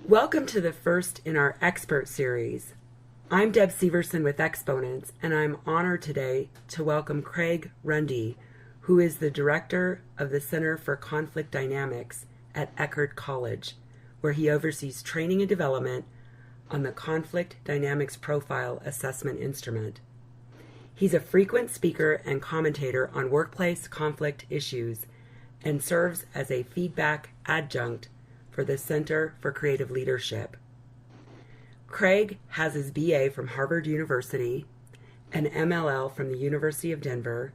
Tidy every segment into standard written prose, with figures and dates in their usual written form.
Welcome to the first in our Expert Series. I'm Deb Severson with Exponents, and I'm honored today to welcome Craig Runde, who is the Director of the Center for Conflict Dynamics at Eckerd College, where he oversees training and development on the Conflict Dynamics Profile Assessment Instrument. He's a frequent speaker and commentator on workplace conflict issues and serves as a feedback adjunct for the Center for Creative Leadership. Craig has his BA from Harvard University, an MLL from the University of Denver,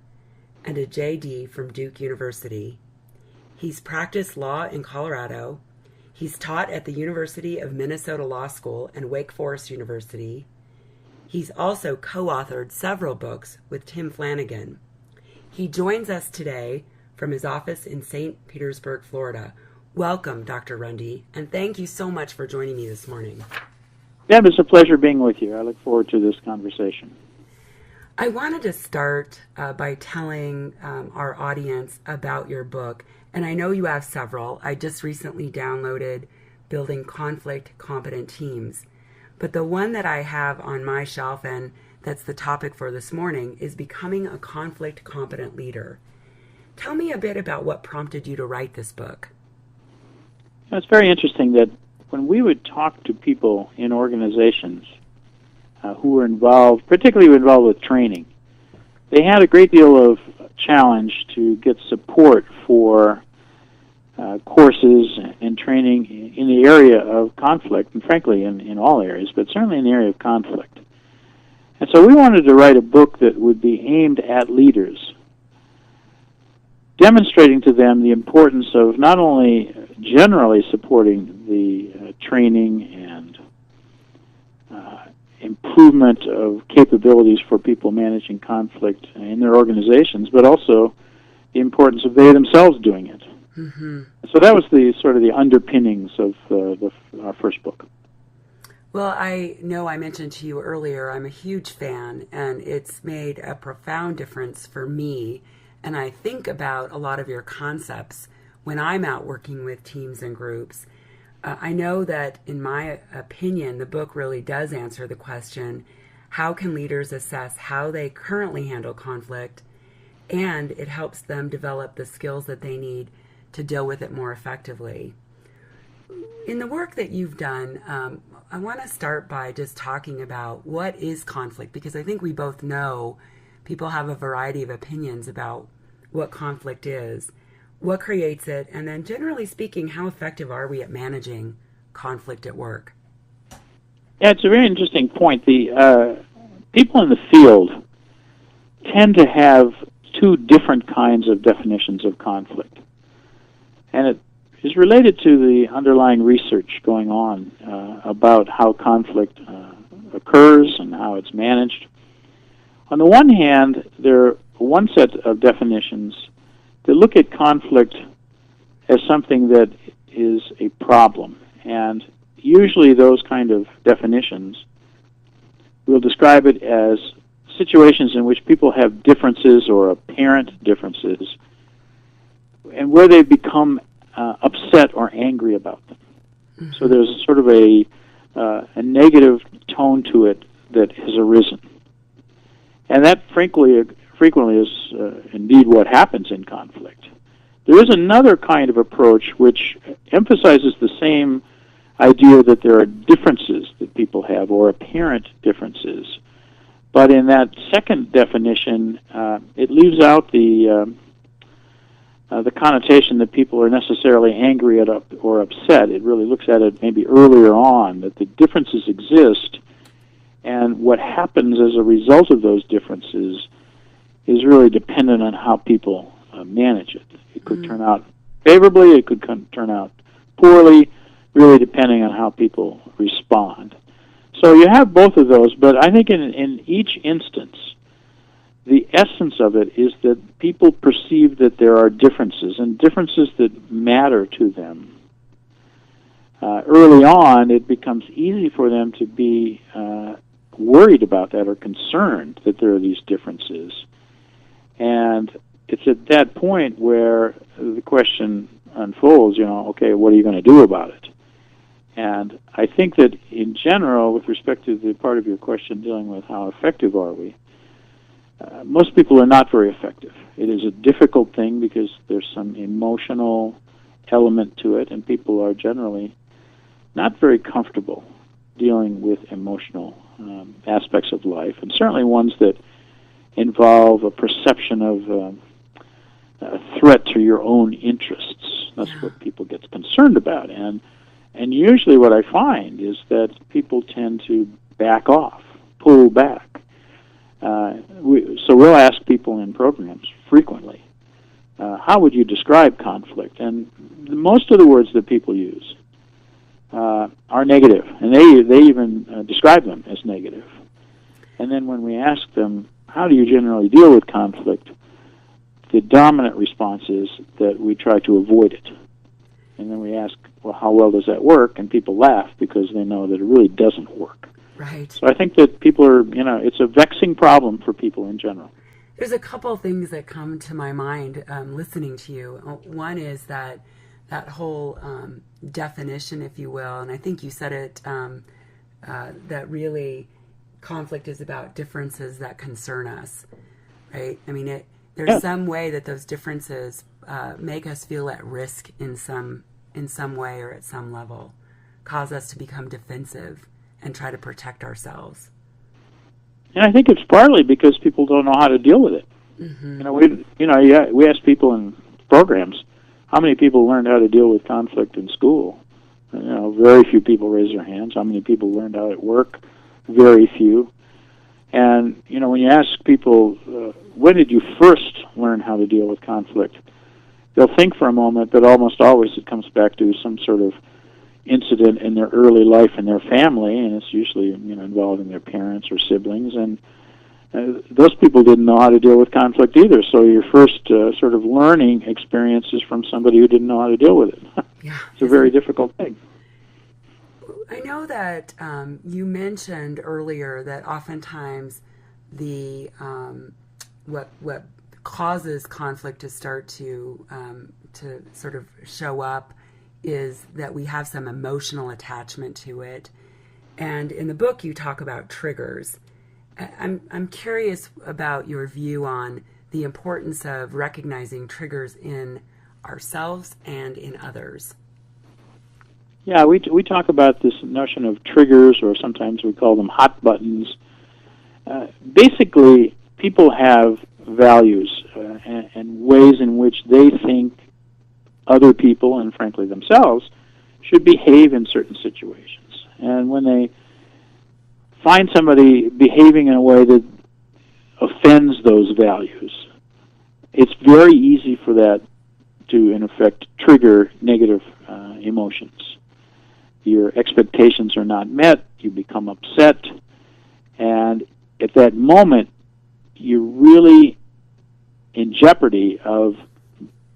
and a JD from Duke University. He's practiced law in Colorado. He's taught at the University of Minnesota Law School and Wake Forest University. He's also co-authored several books with Tim Flanagan. He joins us today from his office in St. Petersburg, Florida. Welcome, Dr. Runde, and thank you so much for joining me this morning. Deb, it's a pleasure being with you. I look forward to this conversation. I wanted to start by telling our audience about your book, and I know you have several. I just recently downloaded Building Conflict Competent Teams, but the one that I have on my shelf, and that's the topic for this morning, is Becoming a Conflict Competent Leader. Tell me a bit about what prompted you to write this book. It's very interesting that when we would talk to people in organizations who were involved, particularly involved with training, they had a great deal of challenge to get support for courses and training in the area of conflict, and frankly in all areas, but certainly in the area of conflict. And so we wanted to write a book that would be aimed at leaders, demonstrating to them the importance of not only generally supporting the training and improvement of capabilities for people managing conflict in their organizations, but also the importance of they themselves doing it. Mm-hmm. So that was the sort of the underpinnings of our first book. Well, I know I mentioned to you earlier, I'm a huge fan, and it's made a profound difference for me. And I think about a lot of your concepts when I'm out working with teams and groups. I know that, in my opinion, the book really does answer the question, how can leaders assess how they currently handle conflict? And it helps them develop the skills that they need to deal with it more effectively. In the work that you've done, I want to start by just talking about what is conflict, because I think we both know people have a variety of opinions about what conflict is, what creates it, and then generally speaking, how effective are we at managing conflict at work? Yeah, it's a very interesting point. The people in the field tend to have two different kinds of definitions of conflict. And it is related to the underlying research going on about how conflict occurs and how it's managed. On the one hand, there are one set of definitions that look at conflict as something that is a problem. And usually those kind of definitions will describe it as situations in which people have differences or apparent differences and where they become upset or angry about them. Mm-hmm. So there's sort of a negative tone to it that has arisen. And that, frequently is indeed what happens in conflict. There is another kind of approach which emphasizes the same idea that there are differences that people have, or apparent differences. But in that second definition, it leaves out the connotation that people are necessarily angry at or upset. It really looks at it maybe earlier on, that the differences exist, and what happens as a result of those differences is really dependent on how people manage it. It could turn out favorably, it could turn out poorly, really depending on how people respond. So you have both of those, but I think in each instance, the essence of it is that people perceive that there are differences, and differences that matter to them. Early on, it becomes easy for them to be worried about that or concerned that there are these differences. And it's at that point where the question unfolds, okay, what are you going to do about it? And I think that in general, with respect to the part of your question dealing with how effective are we, most people are not very effective. It is a difficult thing because there's some emotional element to it, and people are generally not very comfortable dealing with emotional aspects of life, and certainly ones that involve a perception of a threat to your own interests. That's what people get concerned about. And usually what I find is that people tend to back off, pull back. So we'll ask people in programs frequently, how would you describe conflict? And most of the words that people use are negative, and they even describe them as negative. And then when we ask them, how do you generally deal with conflict, the dominant response is that we try to avoid it. And then we ask, well, how well does that work? And people laugh because they know that it really doesn't work. Right. So I think that people are, it's a vexing problem for people in general. There's a couple things that come to my mind listening to you. One is that whole definition, if you will, and I think you said it, that really conflict is about differences that concern us, right? I mean, there's some way that those differences make us feel at risk in some way or at some level, cause us to become defensive and try to protect ourselves. And I think it's partly because people don't know how to deal with it. Mm-hmm. We ask people in programs, how many people learned how to deal with conflict in school? Very few people raise their hands. How many people learned how at work? Very few. And, when you ask people, when did you first learn how to deal with conflict? They'll think for a moment, but almost always it comes back to some sort of incident in their early life in their family, and it's usually, involving their parents or siblings. And those people didn't know how to deal with conflict either. So your first sort of learning experience is from somebody who didn't know how to deal with it. Yeah, it's a very difficult thing. I know that you mentioned earlier that oftentimes the what causes conflict to start to sort of show up is that we have some emotional attachment to it. And in the book, you talk about triggers. I'm curious about your view on the importance of recognizing triggers in ourselves and in others. Yeah, we talk about this notion of triggers, or sometimes we call them hot buttons. Basically, people have values and ways in which they think other people, and frankly themselves, should behave in certain situations. And when they find somebody behaving in a way that offends those values, it's very easy for that to, in effect, trigger negative emotions. Your expectations are not met, you become upset, and at that moment, you're really in jeopardy of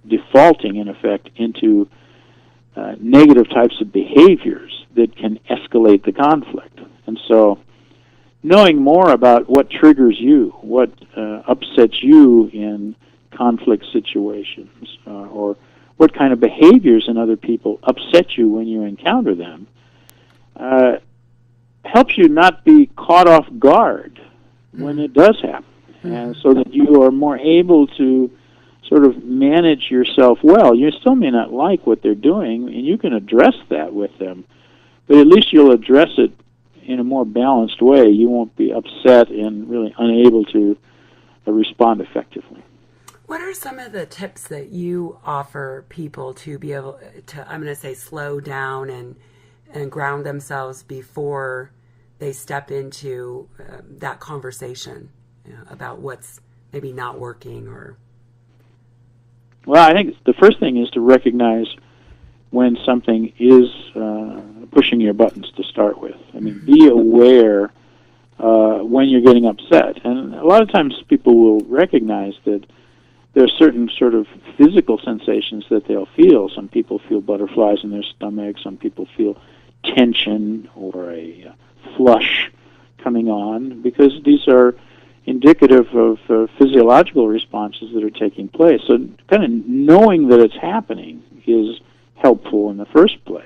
defaulting, in effect, into negative types of behaviors that can escalate the conflict. And so, knowing more about what triggers you, what upsets you in conflict situations, or what kind of behaviors in other people upset you when you encounter them, helps you not be caught off guard when it does happen, and so that you are more able to sort of manage yourself well. You still may not like what they're doing, and you can address that with them, but at least you'll address it in a more balanced way. You won't be upset and really unable to respond effectively. What are some of the tips that you offer people to be able to, I'm going to say, slow down and ground themselves before they step into that conversation about what's maybe not working? Or Well, I think the first thing is to recognize when something is pushing your buttons to start with. I mean, be aware when you're getting upset. And a lot of times people will recognize that there are certain sort of physical sensations that they'll feel. Some people feel butterflies in their stomach. Some people feel tension or a flush coming on, because these are indicative of physiological responses that are taking place. So kind of knowing that it's happening is helpful in the first place.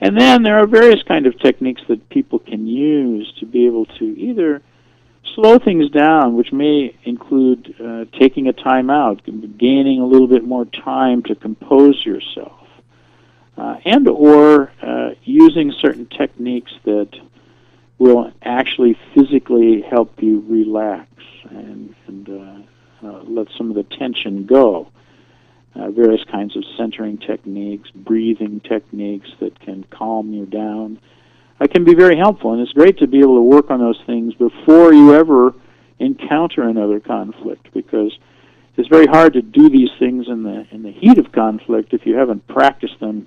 And then there are various kind of techniques that people can use to be able to either slow things down, which may include taking a time out, gaining a little bit more time to compose yourself, and or using certain techniques that will actually physically help you relax and let some of the tension go. Various kinds of centering techniques, breathing techniques that can calm you down. Can be very helpful, and it's great to be able to work on those things before you ever encounter another conflict, because it's very hard to do these things in the heat of conflict if you haven't practiced them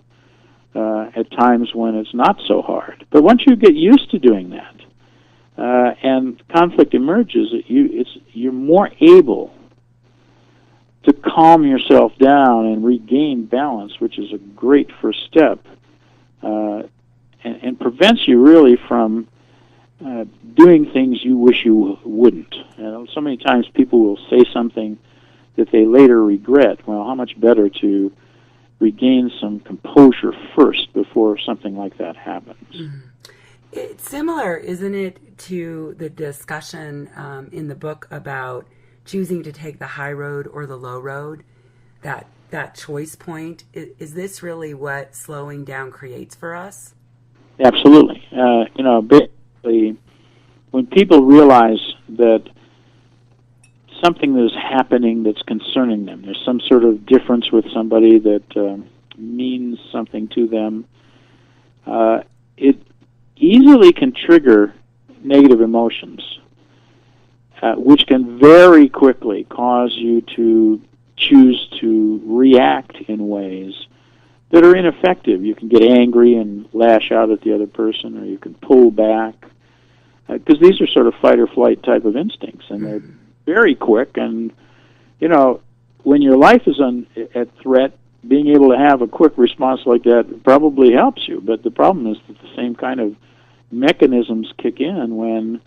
at times when it's not so hard. But once you get used to doing that, and conflict emerges, you're more able to calm yourself down and regain balance, which is a great first step, and prevents you really from doing things you wish you wouldn't. So many times people will say something that they later regret. Well, how much better to regain some composure first before something like that happens. Mm-hmm. It's similar, isn't it, to the discussion in the book about choosing to take the high road or the low road, that choice point. Is this really what slowing down creates for us? Absolutely. Basically, when people realize that something that is happening that's concerning them, there's some sort of difference with somebody that means something to them, it easily can trigger negative emotions, which can very quickly cause you to choose to react in ways that are ineffective. You can get angry and lash out at the other person, or you can pull back, because these are sort of fight or flight type of instincts, and they're very quick. And when your life is at threat, being able to have a quick response like that probably helps you. But the problem is that the same kind of mechanisms kick in when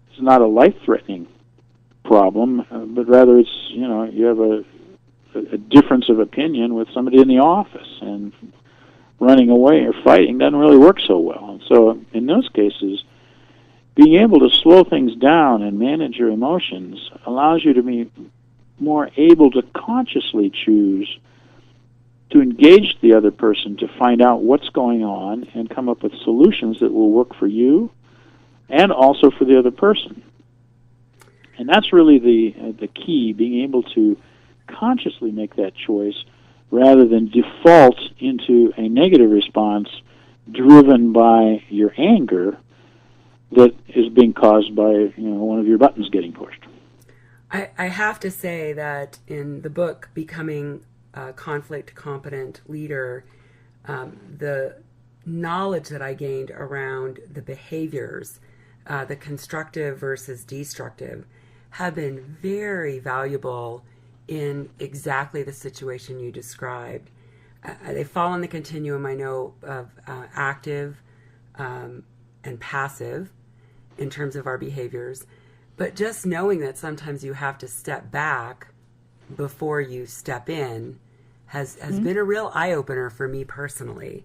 it's not a life-threatening problem, but rather it's you have a difference of opinion with somebody in the office, and running away or fighting doesn't really work so well. And so in those cases, being able to slow things down and manage your emotions allows you to be more able to consciously choose to engage the other person to find out what's going on and come up with solutions that will work for you and also for the other person. And that's really the key, being able to consciously make that choice rather than default into a negative response driven by your anger that is being caused by one of your buttons getting pushed. I have to say that in the book, Becoming a Conflict Competent Leader, the knowledge that I gained around the behaviors, the constructive versus destructive, have been very valuable in exactly the situation you described. They fall on the continuum, I know, of active and passive in terms of our behaviors, but just knowing that sometimes you have to step back before you step in has been a real eye-opener for me personally.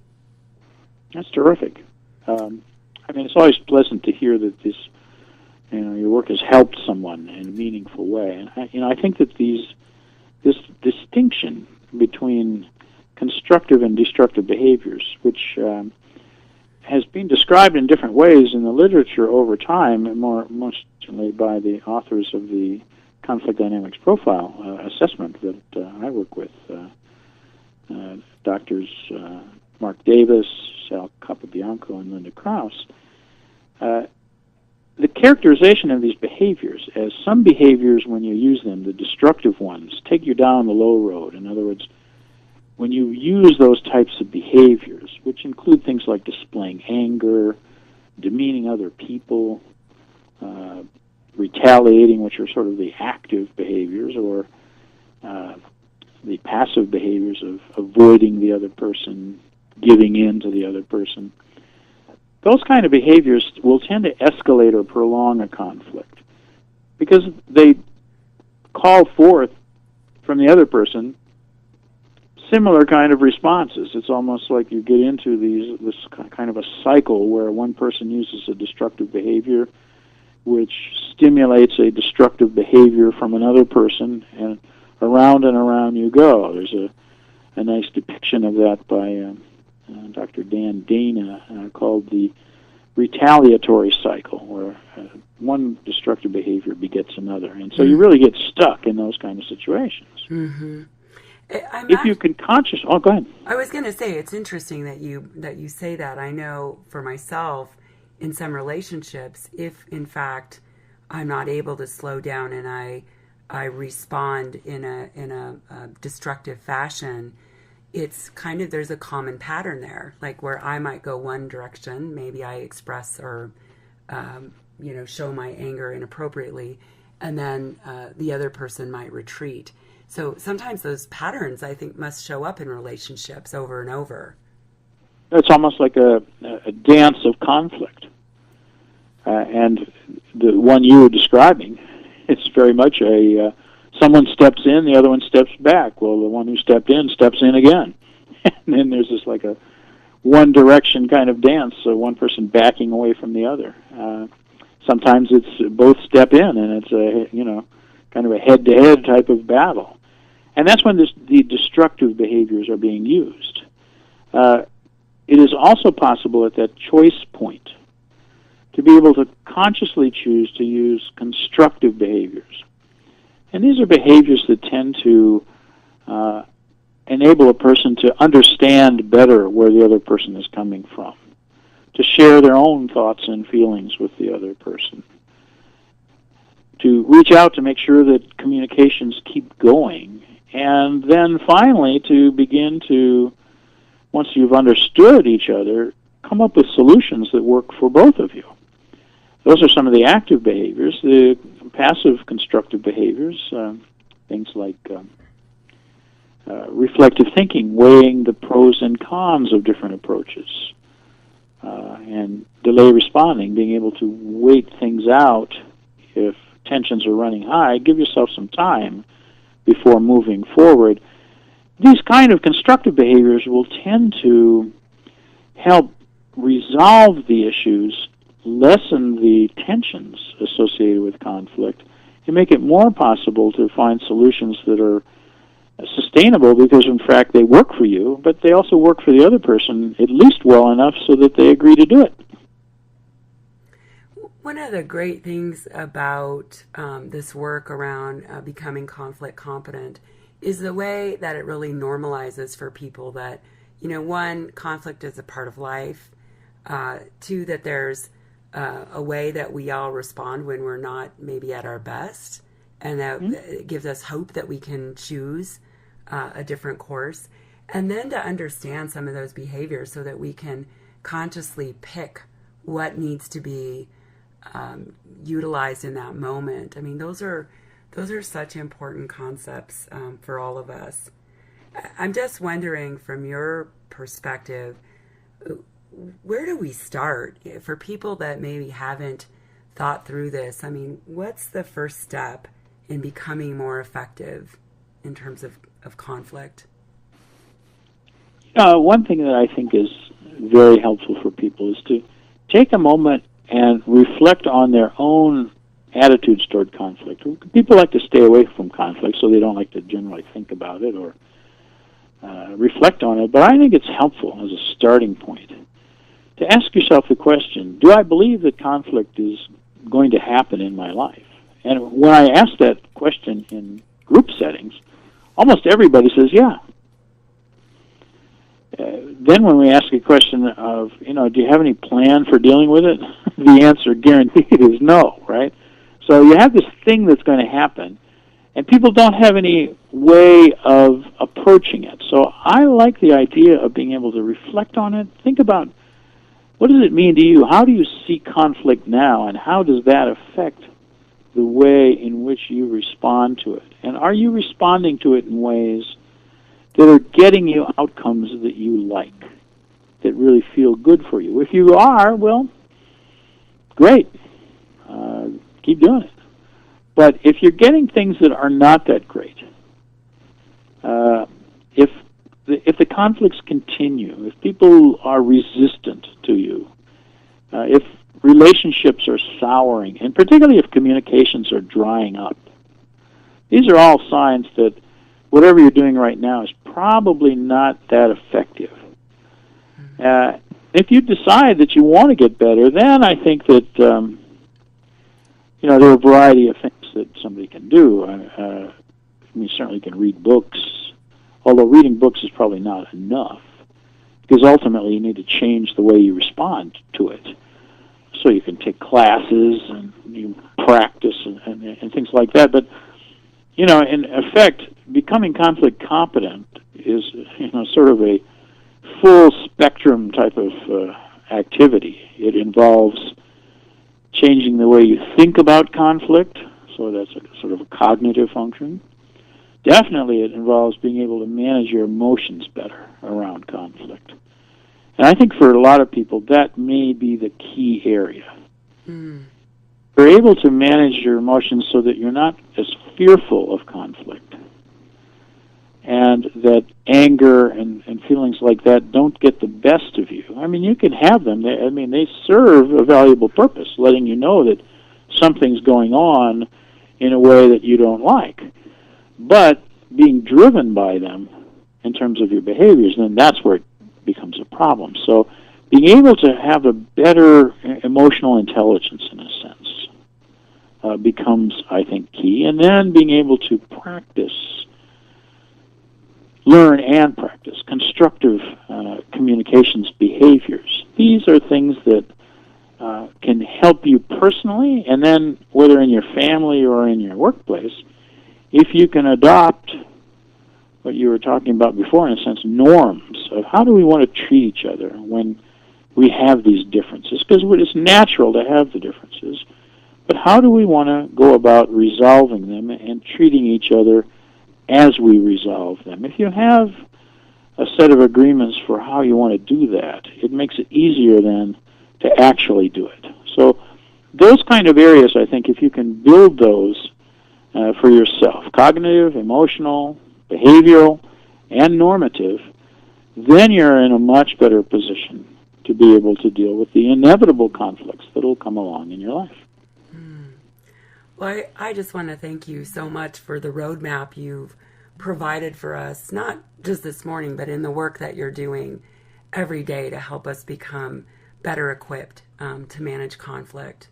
That's terrific. It's always pleasant to hear that this, your work has helped someone in a meaningful way. And I think that this distinction between constructive and destructive behaviors, which has been described in different ways in the literature over time, and most recently by the authors of the Conflict Dynamics Profile assessment that I work with, Doctors Mark Davis, Sal Capobianco, and Linda Krauss. The characterization of these behaviors as some behaviors, when you use them, the destructive ones, take you down the low road. In other words, when you use those types of behaviors, which include things like displaying anger, demeaning other people, retaliating, which are sort of the active behaviors, or the passive behaviors of avoiding the other person, giving in to the other person, those kind of behaviors will tend to escalate or prolong a conflict because they call forth from the other person similar kind of responses. It's almost like you get into this kind of a cycle where one person uses a destructive behavior, which stimulates a destructive behavior from another person, and around you go. There's a nice depiction of that by Dr. Dan Dana called the retaliatory cycle, where one destructive behavior begets another. And so you really get stuck in those kind of situations. Mm-hmm. If you can oh, go ahead. I was going to say, it's interesting that you say that. I know for myself, in some relationships, if in fact I'm not able to slow down and I respond in a destructive fashion, it's kind of, there's a common pattern there, like where I might go one direction, maybe I express or show my anger inappropriately, and then the other person might retreat. So sometimes those patterns, I think, must show up in relationships over and over. It's almost like a dance of conflict. And the one you were describing, it's very much someone steps in, the other one steps back. Well, the one who stepped in steps in again. And then there's this like a one-direction kind of dance, so one person backing away from the other. Sometimes it's both step in, and it's kind of a head-to-head type of battle. And that's when the destructive behaviors are being used. It is also possible at that choice point to be able to consciously choose to use constructive behaviors. And these are behaviors that tend to enable a person to understand better where the other person is coming from, to share their own thoughts and feelings with the other person, to reach out to make sure that communications keep going, and then finally to begin to, once you've understood each other, come up with solutions that work for both of you. Those are some of the active behaviors. The passive constructive behaviors, things like reflective thinking, weighing the pros and cons of different approaches, and delay responding, being able to wait things out if tensions are running high, give yourself some time before moving forward. These kind of constructive behaviors will tend to help resolve the issues, lessen the tensions associated with conflict, and make it more possible to find solutions that are sustainable because, in fact, they work for you, but they also work for the other person at least well enough so that they agree to do it. One of the great things about this work around becoming conflict competent is the way that it really normalizes for people that, one, conflict is a part of life, two, that there's a way that we all respond when we're not maybe at our best, and that it gives us hope that we can choose a different course, and then to understand some of those behaviors so that we can consciously pick what needs to be utilized in that moment. I mean, those are such important concepts for all of us. I'm just wondering, from your perspective, where do we start for people that maybe haven't thought through this? I mean, what's the first step in becoming more effective in terms of conflict? One thing that I think is very helpful for people is to take a moment and reflect on their own attitudes toward conflict. People like to stay away from conflict, so they don't like to generally think about it or reflect on it, but I think it's helpful as a starting point to ask yourself the question, do I believe that conflict is going to happen in my life? And when I ask that question in group settings, almost everybody says, yeah. Then when we ask a question of, do you have any plan for dealing with it? The answer guaranteed is no, right? So you have this thing that's going to happen, and people don't have any way of approaching it. So I like the idea of being able to reflect on it, think about, what does it mean to you? How do you see conflict now, and how does that affect the way in which you respond to it? And are you responding to it in ways that are getting you outcomes that you like, that really feel good for you? If you are, well, great. Keep doing it. But if you're getting things that are not that great, if if the conflicts continue, if people are resistant to you, if relationships are souring, and particularly if communications are drying up, these are all signs that whatever you're doing right now is probably not that effective. If you decide that you want to get better, then I think that there are a variety of things that somebody can do. You certainly can read books, although reading books is probably not enough, because ultimately you need to change the way you respond to it. So you can take classes and you practice and things like that. But, in effect, becoming conflict competent is, sort of a full spectrum type of activity. It involves changing the way you think about conflict, so that's a sort of a cognitive function. Definitely it involves being able to manage your emotions better around conflict. And I think for a lot of people, that may be the key area. You're able to manage your emotions so that you're not as fearful of conflict, and that anger and feelings like that don't get the best of you. I mean, you can have them. They serve a valuable purpose, letting you know that something's going on in a way that you don't like. But being driven by them in terms of your behaviors, then that's where it becomes a problem. So being able to have a better emotional intelligence, in a sense, becomes, I think, key. And then being able to learn and practice constructive communications behaviors. These are things that can help you personally, and then whether in your family or in your workplace, if you can adopt what you were talking about before, in a sense, norms of how do we want to treat each other when we have these differences, because it's natural to have the differences, but how do we want to go about resolving them and treating each other as we resolve them? If you have a set of agreements for how you want to do that, it makes it easier then to actually do it. So those kind of areas, I think, if you can build those for yourself, cognitive, emotional, behavioral, and normative, then you're in a much better position to be able to deal with the inevitable conflicts that will come along in your life. Well, I just want to thank you so much for the roadmap you've provided for us, not just this morning, but in the work that you're doing every day to help us become better equipped to manage conflict.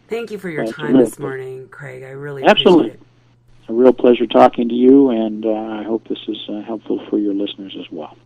Thank you for your time this morning, Craig. I really appreciate it. A real pleasure talking to you, and I hope this is helpful for your listeners as well.